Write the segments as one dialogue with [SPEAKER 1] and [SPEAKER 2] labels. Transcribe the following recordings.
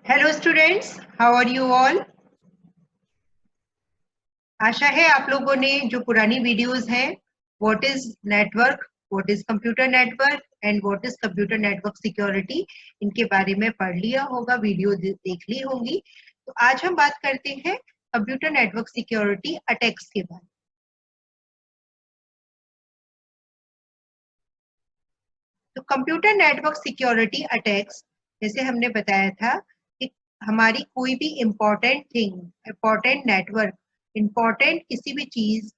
[SPEAKER 1] Hello students, how are you all. आशा है आप लोगों ने जो पुरानी वीडियोस हैं, what is network, what is computer network and what is computer network security, इनके बारे में पढ़ लिया होगा, वीडियो देख ली होंगी। तो आज हम बात करते हैं कंप्यूटर नेटवर्क सिक्योरिटी अटैक्स के बारे में। तो कंप्यूटर नेटवर्क सिक्योरिटी अटैक्स, जैसे हमने बताया था कि हमारी कोई भी important thing, important network, important किसी भी चीज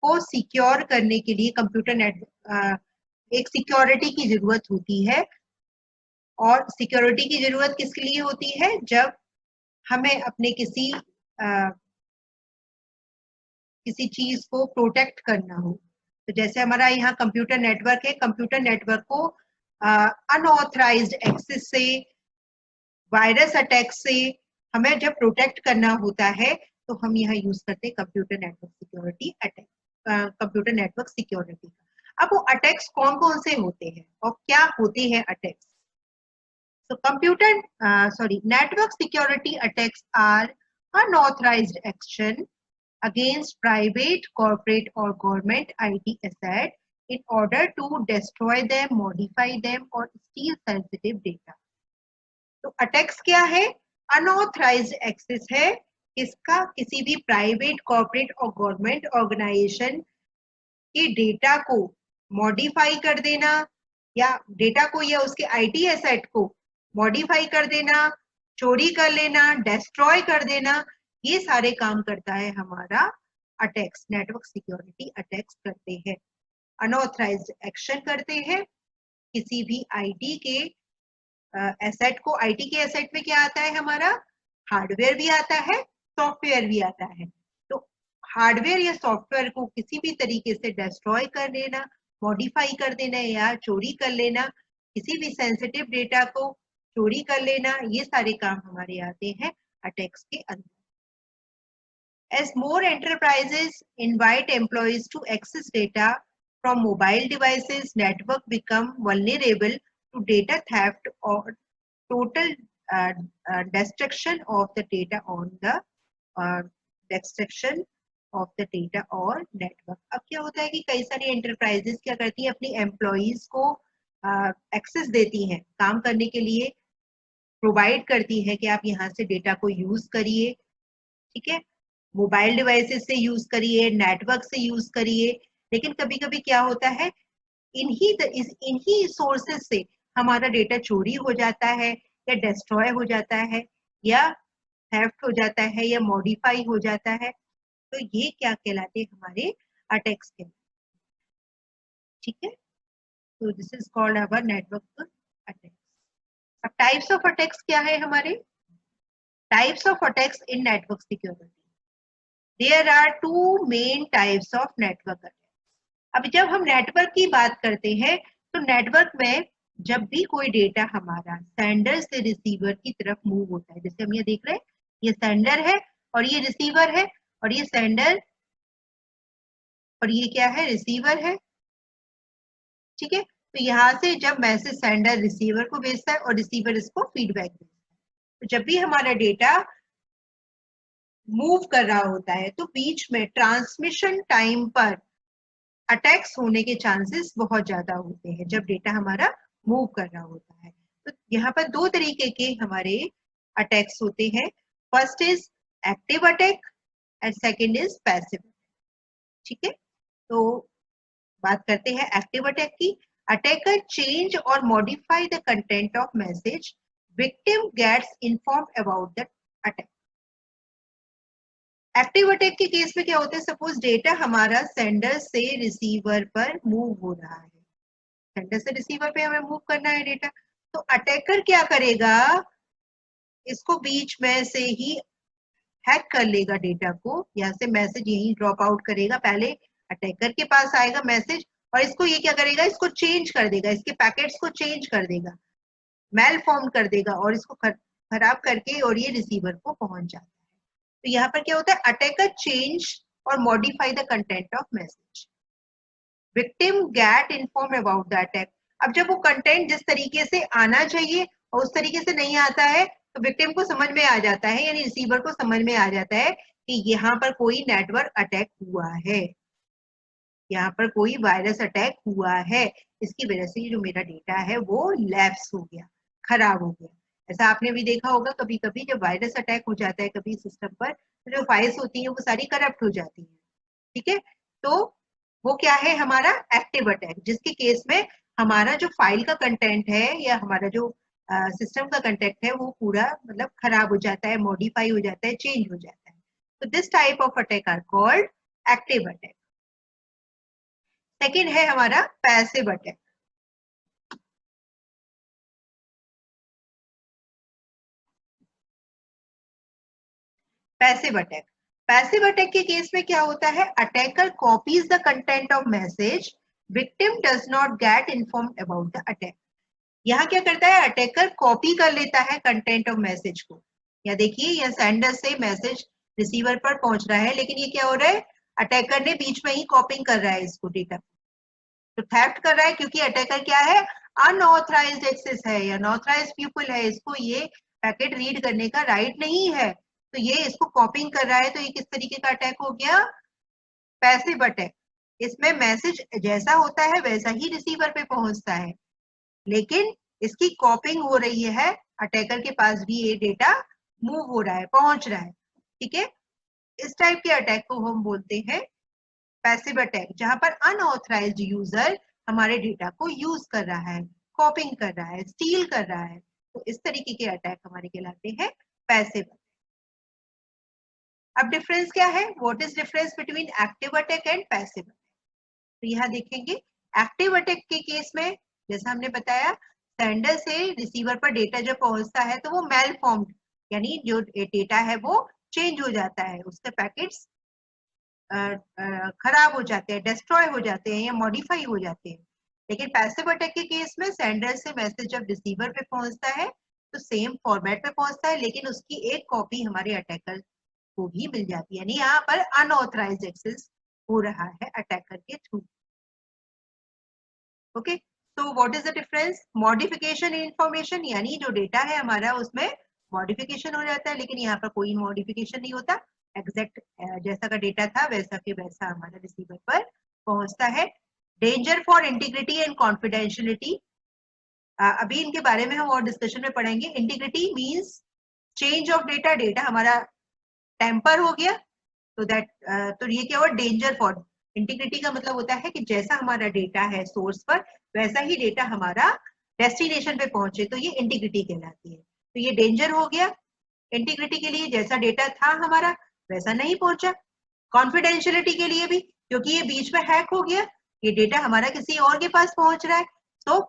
[SPEAKER 1] को सिक्योर करने के लिए कंप्यूटर एक सिक्योरिटी की जरूरत होती है। और सिक्योरिटी की जरूरत किसके लिए होती है? जब हमें अपने किसी चीज को प्रोटेक्ट करना हो। तो जैसे हमारा यहाँ कंप्यूटर नेटवर्क है, कंप्यूटर नेटवर्क को अनऑथराइज्ड एक्सेस से, वायरस अटैक से हमें जब प्रोटेक्ट करना होता है तो हम यहाँ यूज करते हैं computer network security attack, computer network security का। अब वो अटैक्स कौन कौन से होते हैं और क्या होते हैं अटैक्स? तो network security attacks are unauthorized action against private, corporate or government IT asset in order to destroy them, modify them or steal sensitive data. तो अटैक्स क्या है? अनऑथराइज्ड एक्सेस है। इसका किसी भी प्राइवेट, कॉर्पोरेट और गवर्नमेंट ऑर्गेनाइजेशन के data को मॉडिफाई कर देना, या डेटा को या उसके आईटी एसेट को मॉडिफाई कर देना, चोरी कर लेना, डिस्ट्रॉय कर देना, ये सारे काम करता है हमारा अटैक्स। नेटवर्क सिक्योरिटी अटैक्स करते हैं, अनऑथराइज्ड एक्शन करते हैं किसी भी आईटी के एसेट को। आईटी के एसेट में क्या आता है हमारा? हार्डवेयर भी आता है, सॉफ्टवेयर भी आता है। तो हार्डवेयर या सॉफ्टवेयर को किसी भी तरीके से डिस्ट्रॉय कर लेना, मॉडिफाई कर देना या चोरी कर लेना, किसी भी सेंसिटिव डेटा को चोरी कर लेना, ये सारे काम हमारे आते हैं अटैक्स के अंदर। As more enterprises invite employees to access data from mobile devices, network become vulnerable to data theft or total destruction of the data on the destruction of the data और नेटवर्क। अब क्या होता है कि कई सारी एंटरप्राइजेस क्या करती है, अपनी एम्प्लॉइज को एक्सेस देती हैं, काम करने के लिए प्रोवाइड करती है कि आप यहाँ से डेटा को यूज करिए, ठीक है, मोबाइल डिवाइसेस से यूज करिए, नेटवर्क से यूज करिए। लेकिन कभी कभी क्या होता है, इन्हीं सोर्सेस से हमारा डेटा चोरी हो जाता है या डिस्ट्रॉय हो जाता है या थेफ्ट हो जाता है या मॉडिफाई हो जाता है। तो ये क्या कहलाते हैं? हमारे अटैक्स के, ठीक है। तो this is called our network attacks. अब टाइप्स ऑफ अटैक्स क्या है हमारे? Types of attacks in network security, there are two main types of network attacks. अब जब हम नेटवर्क की बात करते हैं तो नेटवर्क में जब भी कोई डेटा हमारा सेंडर से रिसीवर की तरफ मूव होता है, जैसे हम ये देख रहे हैं, ये सेंडर है और ये रिसीवर है, और ये सेंडर और ये क्या है? रिसीवर है, ठीक है। तो यहाँ से जब मैसेज सेंडर रिसीवर को भेजता है और रिसीवर इसको फीडबैक देता है, तो जब भी हमारा डेटा मूव कर रहा होता है तो बीच में ट्रांसमिशन टाइम पर अटैक्स होने के चांसेस बहुत ज्यादा होते हैं जब डेटा हमारा मूव कर रहा होता है। तो यहाँ पर दो तरीके के हमारे अटैक्स होते हैं। First is active attack and second is passive, ठीक है। तो बात करते हैं एक्टिव अटैक की। अटैकर चेंज और modify the content of message, victim gets informed about the attack. Active attack के केस में क्या होता है? सपोज डेटा हमारा सेंडर से रिसीवर पर मूव हो रहा है, सेंडर से रिसीवर पे हमें मूव करना है डेटा, तो अटैकर क्या करेगा? इसको बीच में से ही हैक कर लेगा डेटा को, यहाँ से मैसेज यही ड्रॉप आउट करेगा, पहले अटैकर के पास आएगा मैसेज और इसको ये क्या करेगा? इसको चेंज कर देगा, इसके पैकेट्स को चेंज कर देगा, मेल फॉर्म कर देगा और इसको खराब करके और ये रिसीवर को पहुंच जाता है। तो यहाँ पर क्या होता है? अटैकर चेंज और modify the content of message, victim get inform about the attack. अब जब वो कंटेंट जिस तरीके से आना चाहिए और उस तरीके से नहीं आता है तो विक्टिम को समझ में आ जाता है, यानी रिसीवर को समझ में आ जाता है कि यहाँ पर कोई नेटवर्क अटैक हुआ है, यहाँ पर कोई वायरस अटैक हुआ है, इसकी वजह से जो मेरा डेटा है वो लैप्स हो गया, खराब हो गया। ऐसा आपने भी देखा होगा, कभी कभी जब वायरस अटैक हो जाता है कभी सिस्टम पर, तो जो फाइल्स होती हैं वो सारी करप्ट हो जाती हैं। ठीक है, तो वो क्या है हमारा एक्टिव अटैक, जिसके केस में हमारा जो फाइल का कंटेंट है या हमारा जो सिस्टम का कंटेंट है वो पूरा मतलब खराब हो जाता है, मॉडिफाई हो जाता है, चेंज हो जाता है। तो this type of attack are called active attack. Second है हमारा passive attack. Passive attack, passive attack के केस में क्या होता है, attacker copies the content of message, victim does not get informed about the attack. यहाँ क्या करता है, अटैकर कॉपी कर लेता है कंटेंट ऑफ मैसेज को। या देखिए, यह सेंडर से मैसेज रिसीवर पर पहुंच रहा है, लेकिन ये क्या हो रहा है, अटैकर ने बीच में ही कॉपिंग कर रहा है इसको, डेटा तो थेफ्ट कर रहा है, क्योंकि अटैकर क्या है, अनऑथराइज्ड एक्सेस है या अनऑथराइज्ड पीपल है, इसको ये पैकेट रीड करने का राइट नहीं है, तो ये इसको कॉपिंग कर रहा है। तो ये किस तरीके का अटैक हो गया, पैसिव अटैक। इसमें मैसेज जैसा होता है वैसा ही रिसीवर पे पहुंचता है, लेकिन इसकी कॉपिंग हो रही है, अटैकर के पास भी ये डेटा मूव हो रहा है, पहुंच रहा है। ठीक है, इस टाइप के अटैक को हम बोलते हैं पैसिव अटैक, जहां पर अनऑथराइज्ड यूजर हमारे डेटा को यूज कर रहा है, कॉपिंग कर रहा है, स्टील कर रहा है। तो इस तरीके के अटैक हमारे कहलाते हैं पैसिव। अब डिफरेंस क्या है, what is difference between active attack and passive attack? तो यहाँ देखेंगे, एक्टिव अटैक के केस में जैसा हमने बताया, सेंडर से रिसीवर पर डेटा जब पहुंचता है तो वो मेल फॉर्म्ड, यानी जो डेटा है वो चेंज हो जाता है, उसके पैकेट्स खराब हो जाते हैं, डिस्ट्रॉय हो जाते हैं या मॉडिफाई हो जाते हैं। लेकिन पैसिव अटैक के केस में सेंडर से मैसेज जब रिसीवर पे पहुंचता है तो सेम फॉर्मेट पे पहुंचता है, लेकिन उसकी एक कॉपी हमारे अटैकर को भी मिल जाती है, यानी यहाँ पर अनऑथराइज्ड एक्सेस हो रहा है अटैकर के थ्रू। ओके, तो what is the difference, modification information, यानी जो डेटा है हमारा उसमें मॉडिफिकेशन हो जाता है, लेकिन यहाँ पर कोई मॉडिफिकेशन नहीं होता, एग्जैक्ट जैसा का डेटा था वैसा के वैसा हमारा रिसीवर पर पहुंचता है। Danger for integrity and confidentiality, अभी इनके बारे में हम और डिस्कशन में पढ़ेंगे। Integrity means change of data, data हमारा टेम्पर हो गया, तो दैट तो ये क्या हुआ, डेंजर फॉर। इंटीग्रिटी का मतलब होता है कि जैसा हमारा डेटा है सोर्स पर वैसा ही डेटा हमारा डेस्टिनेशन पे पहुंचे, तो ये इंटीग्रिटी कहलाती है। तो ये डेंजर हो गया इंटीग्रिटी के लिए, जैसा डेटा था हमारा वैसा नहीं पहुंचा। कॉन्फिडेंशियलिटी के लिए भी, क्योंकि ये बीच में हैक हो गया, ये डेटा हमारा किसी और के पास पहुंच रहा है। तो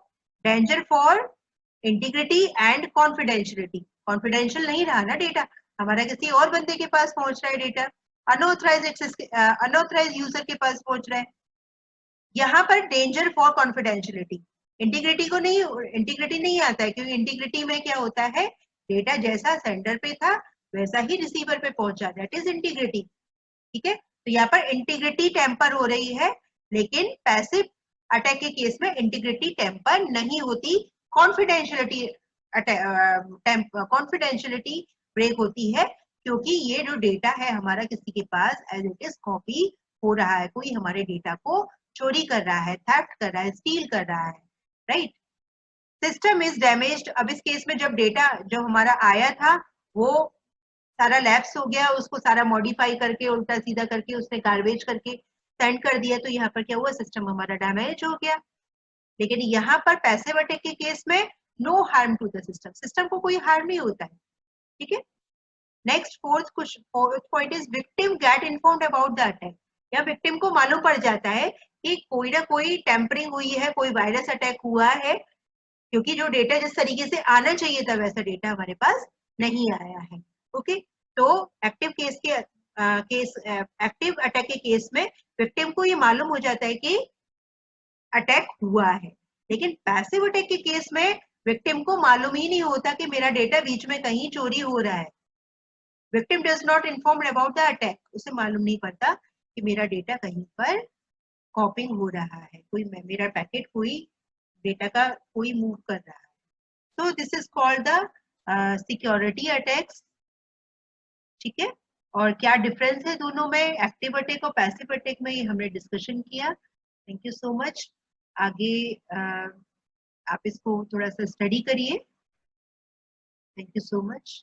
[SPEAKER 1] danger for integrity and confidentiality, confidential नहीं रहा ना डेटा, हमारा किसी और बंदे के पास पहुंच रहा है data, unauthorized access, unauthorized user के पास पहुंच रहा है। यहाँ पर डेंजर फॉर कॉन्फिडेंशियलिटी, इंटीग्रिटी को नहीं, इंटीग्रिटी नहीं आता है, क्योंकि इंटीग्रिटी में क्या होता है, डेटा जैसा सेंडर पे था वैसा ही रिसीवर पे पहुंचा, दैट इज इंटीग्रिटी। ठीक है, तो यहाँ पर इंटीग्रिटी टेम्पर हो रही है, लेकिन पैसिव अटैक के केस में इंटीग्रिटी टेम्पर नहीं होती, कॉन्फिडेंशियलिटी कॉन्फिडेंशियलिटी ब्रेक होती है, क्योंकि ये जो डेटा है हमारा किसी के पास एज इट इज कॉपी हो रहा है, कोई हमारे डेटा को चोरी कर रहा है, थेफ्ट कर रहा है, स्टील कर रहा है, राइट। सिस्टम इज डैमेज्ड, अब इस केस में जब डेटा जो हमारा आया था वो सारा लैप्स हो गया, उसको सारा मॉडिफाई करके उल्टा सीधा करके उसने गार्बेज करके सेंड कर दिया, तो यहाँ पर क्या हुआ, सिस्टम हमारा डैमेज हो गया। लेकिन यहाँ पर पैसिव अटैक के केस में no harm to the system, system को कोई हार्म नहीं होता है। ठीक है, next fourth point is victim get informed about the attack, या विक्टिम को मालूम पड़ जाता है कि कोई ना कोई टेम्परिंग हुई है, कोई वायरस अटैक हुआ है, क्योंकि जो डेटा जिस तरीके से आना चाहिए था वैसा डेटा हमारे पास नहीं आया है। ओके, तो एक्टिव केस के एक्टिव अटैक के केस में विक्टिम को ये मालूम हो जाता है कि अटैक हुआ है, लेकिन पैसिव अटैक के केस में विक्टिम को मालूम ही नहीं होता कि मेरा डेटा बीच में कहीं चोरी हो रहा है। Victim does not informed about the attack, उसे मालूम नहीं पड़ता कि मेरा डेटा कहीं पर कॉपिंग हो रहा है, कोई मेरा पैकेट कोई डेटा का कोई मूव कर रहा है। So this is called the security attacks, ठीक है, और क्या डिफरेंस है दोनों में, एक्टिव अटैक और पैसिव अटैक में, ये हमने डिस्कशन किया। Thank you so much. आगे आप इसको थोड़ा सा स्टडी करिए। Thank you so much.